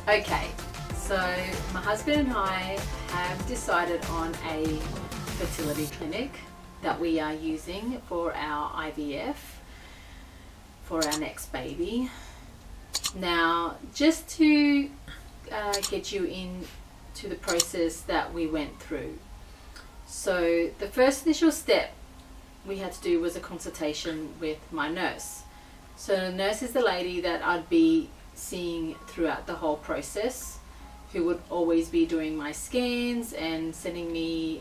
Okay, so my husband and I have decided on a fertility clinic that we are using for our IVF for our next baby. Now, just to get you into the process that we went through. So the first initial step we had to do was a consultation with my nurse. So the nurse is the lady that I'd be seeing throughout the whole process, who would always be doing my scans and sending me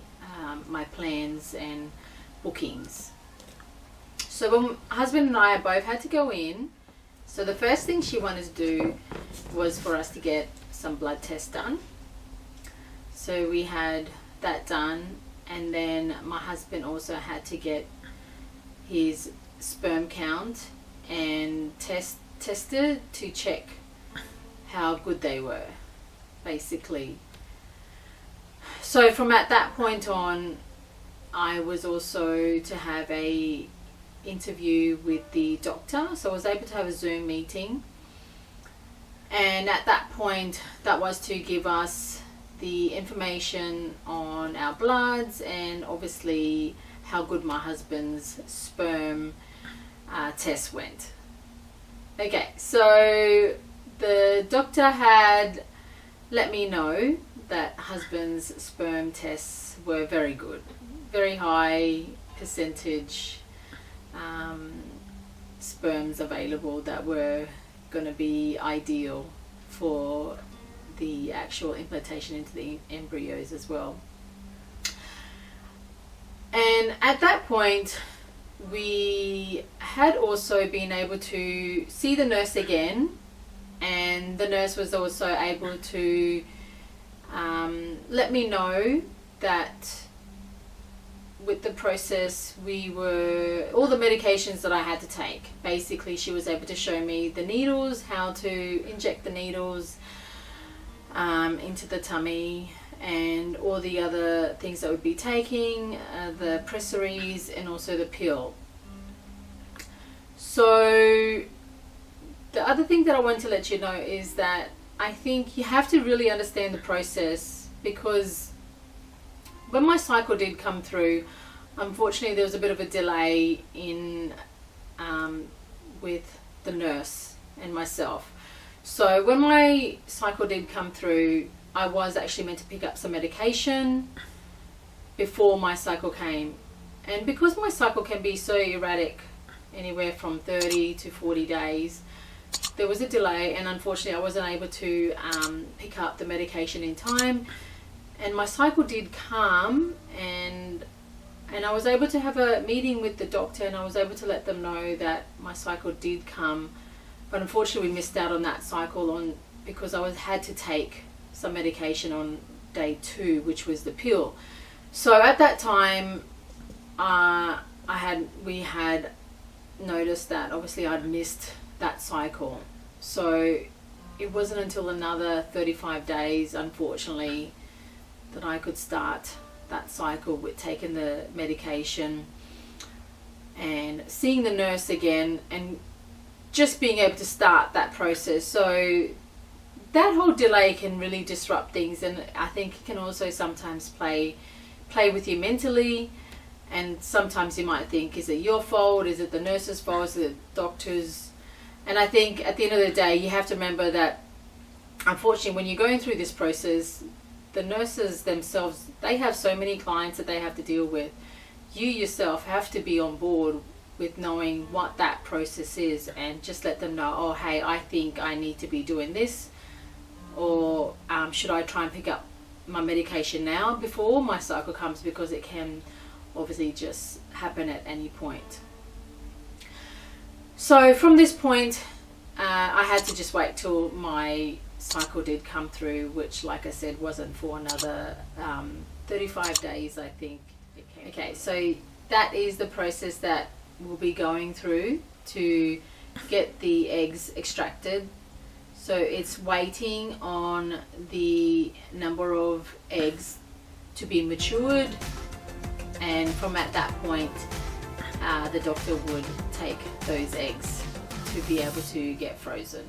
my plans and bookings. So when my husband and I both had to go in, so the first thing she wanted to do was for us to get some blood tests done. So we had that done, and then my husband also had to get his sperm count and tested to check how good they were, basically. So from at that point on, I was also to have a interview with the doctor, so I was able to have a Zoom meeting, and at that point that was to give us the information on our bloods and obviously how good my husband's sperm test went. Okay, so the doctor had let me know that husband's sperm tests were very good, very high percentage sperms available that were going to be ideal for the actual implantation into the embryos as well. And at that point, we had also been able to see the nurse again, and the nurse was also able to let me know that with the process, all the medications that I had to take. Basically, she was able to show me the needles, how to inject the needles into the tummy, and all the other things that would be taking, the pessaries and also the pill. So the other thing that I want to let you know is that I think you have to really understand the process, because when my cycle did come through, unfortunately there was a bit of a delay in with the nurse and myself. So when my cycle did come through, I was actually meant to pick up some medication before my cycle came. And because my cycle can be so erratic, anywhere from 30 to 40 days, there was a delay, and unfortunately I wasn't able to pick up the medication in time. And my cycle did come, and I was able to have a meeting with the doctor, and I was able to let them know that my cycle did come. But unfortunately we missed out on that cycle because I had to take some medication on day 2, which was the pill. So at that time, we had noticed that obviously I'd missed that cycle. So it wasn't until another 35 days, unfortunately, that I could start that cycle with taking the medication and seeing the nurse again and just being able to start that process. So that whole delay can really disrupt things, and I think it can also sometimes play with you mentally. And sometimes you might think, is it your fault? Is it the nurse's fault? Is it the doctor's? And I think at the end of the day, you have to remember that unfortunately when you're going through this process, the nurses themselves, they have so many clients that they have to deal with. You yourself have to be on board with knowing what that process is, and just let them know, oh hey, I think I need to be doing this, or should I try and pick up my medication now before my cycle comes, because it can obviously just happen at any point. So from this point, I had to just wait till my cycle did come through, which, like I said, wasn't for another 35 days, I think. Okay, so that is the process that we'll be going through to get the eggs extracted. So it's waiting on the number of eggs to be matured, and from at that point the doctor would take those eggs to be able to get frozen.